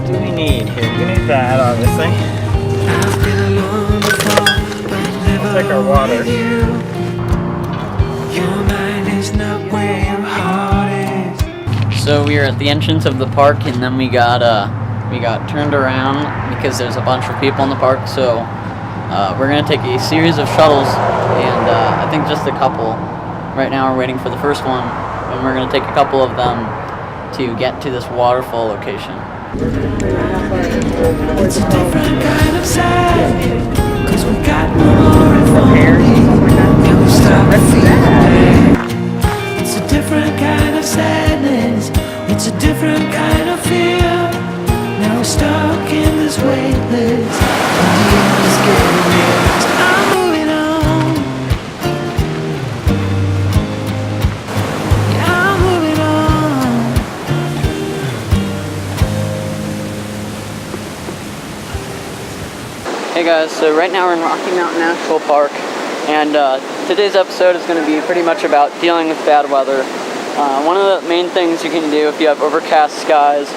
do we need here? We need that, obviously. We'll take our water. So we are at the entrance of the park, and then we got turned around because there's a bunch of people in the park. So we're gonna take a series of shuttles, and I think just a couple. Right now we're waiting for the first one, and we're gonna take a couple of them to get to this waterfall location. It's a different kind of sad, 'cause we got more and we stop feeling. It's a different kind of sadness, it's a different kind of fear. Now we're stuck in this weightless, and the end is getting near. So I'm moving on. Yeah, I'm moving on. Hey guys, so right now we're in Rocky Mountain National Park, and today's episode is going to be pretty much about dealing with bad weather. One of the main things you can do if you have overcast skies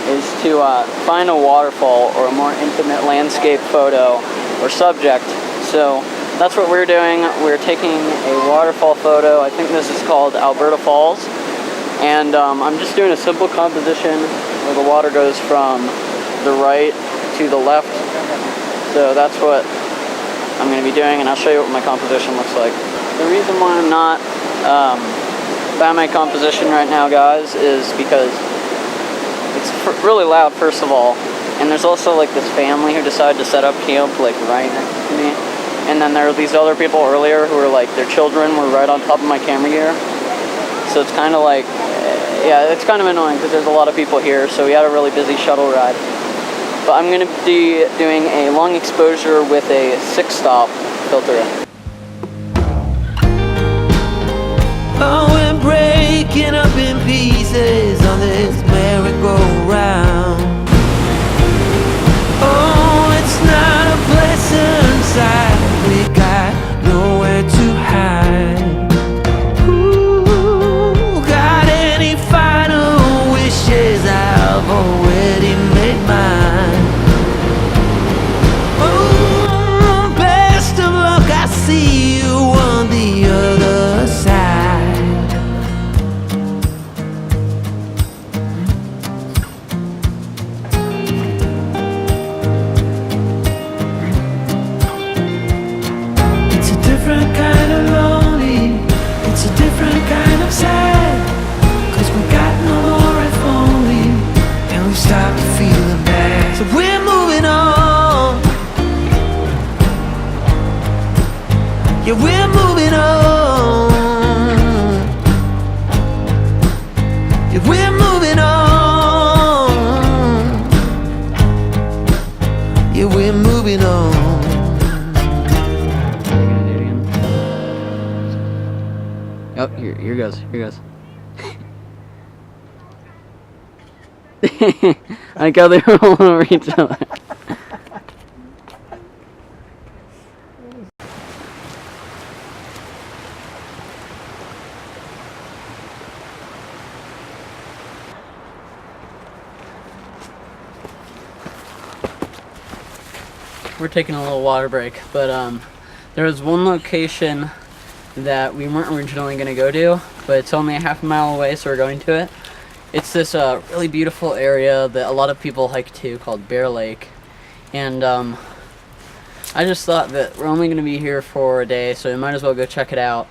is to find a waterfall or a more intimate landscape photo or subject. So that's what we're doing. We're taking a waterfall photo. I think this is called Alberta Falls, and I'm just doing a simple composition where the water goes from the right to the left. So that's what I'm going to be doing, and I'll show you what my composition looks like. The reason why I'm not by my composition right now, guys, is because it's really loud, first of all, and there's also like this family who decided to set up camp like right next to me, and then there were these other people earlier who were like, their children were right on top of my camera gear. So it's kind of like, yeah, it's kind of annoying because there's a lot of people here, so we had a really busy shuttle ride. But I'm going to be doing a long exposure with a 6-stop filter. Oh, we're breaking up in pieces on this merry-go-round. Oh, it's not a pleasant sight. We got nowhere to hide. Ooh, got any final wishes? I've already made mine. See you on the other side. It's a different kind of lonely, it's a different kind of sad, 'cause we got no more if only, and we stopped feeling bad. So we're moving on. Yeah, we're moving on. Yeah, we're moving on. Yeah, we're moving on. Oh, here goes, here goes. I like how they were all over each other. We're taking a little water break, but there was one location that we weren't originally going to go to, but it's only a half a mile away, so we're going to it. It's this really beautiful area that a lot of people hike to called Bear Lake, and I just thought that we're only going to be here for a day, so we might as well go check it out.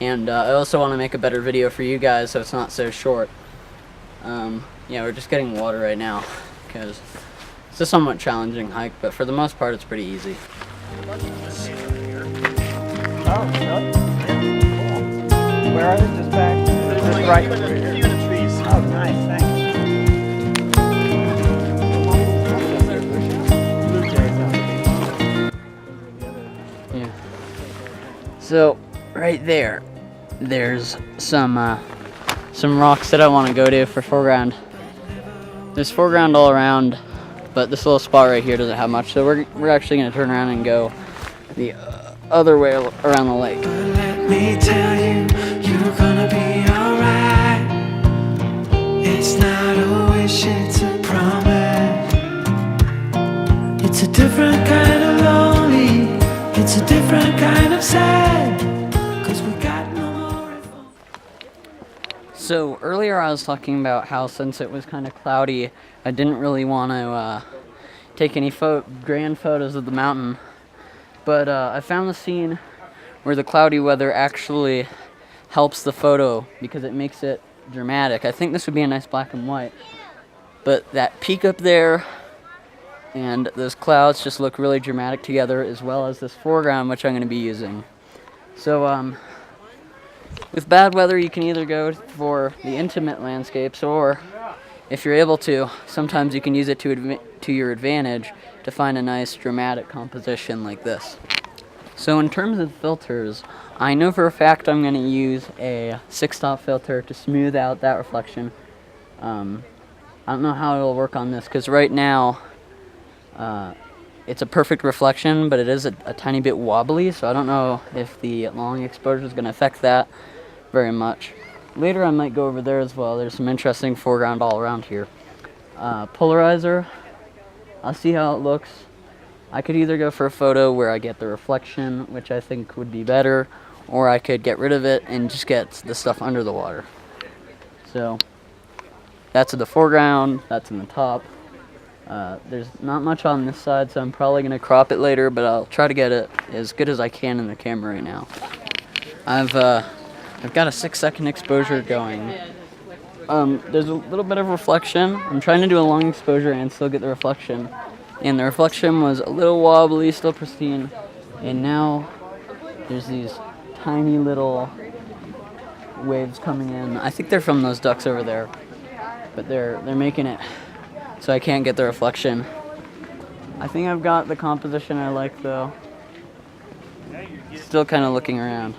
And I also want to make a better video for you guys so it's not so short. Yeah, we're just getting water right now because it's a somewhat challenging hike, but for the most part it's pretty easy. Oh, really? Cool. Where are they? Just back? Just right here. Oh, nice, thanks. Yeah. So, right there, there's some rocks that I want to go to for foreground. There's foreground all around, but this little spot right here doesn't have much, so we're actually going to turn around and go the other way around the lake. Let me tell you, you're gonna be alright. It's not a wish, it's a promise. So earlier I was talking about how since it was kind of cloudy, I didn't really want to take any grand photos of the mountain. But I found the scene where the cloudy weather actually helps the photo because it makes it dramatic. I think this would be a nice black and white. But that peak up there and those clouds just look really dramatic together, as well as this foreground, which I'm going to be using. So with bad weather, you can either go for the intimate landscapes, or if you're able to, sometimes you can use it to your advantage to find a nice dramatic composition like this. So in terms of filters, I know for a fact I'm going to use a 6-stop filter to smooth out that reflection. I don't know how it'll work on this, because right now it's a perfect reflection, but it is a tiny bit wobbly, so I don't know if the long exposure is going to affect that very much. Later I might go over there as well. There's some interesting foreground all around here. Polarizer, I'll see how it looks. I could either go for a photo where I get the reflection, which I think would be better, or I could get rid of it and just get the stuff under the water. So that's in the foreground, that's in the top. There's not much on this side, so I'm probably going to crop it later, but I'll try to get it as good as I can in the camera right now. I've got a 6-second exposure going. There's a little bit of reflection. I'm trying to do a long exposure and still get the reflection. And the reflection was a little wobbly, still pristine. And now there's these tiny little waves coming in. I think they're from those ducks over there, but they're making it so I can't get the reflection. I think I've got the composition I like, though. Still kind of looking around.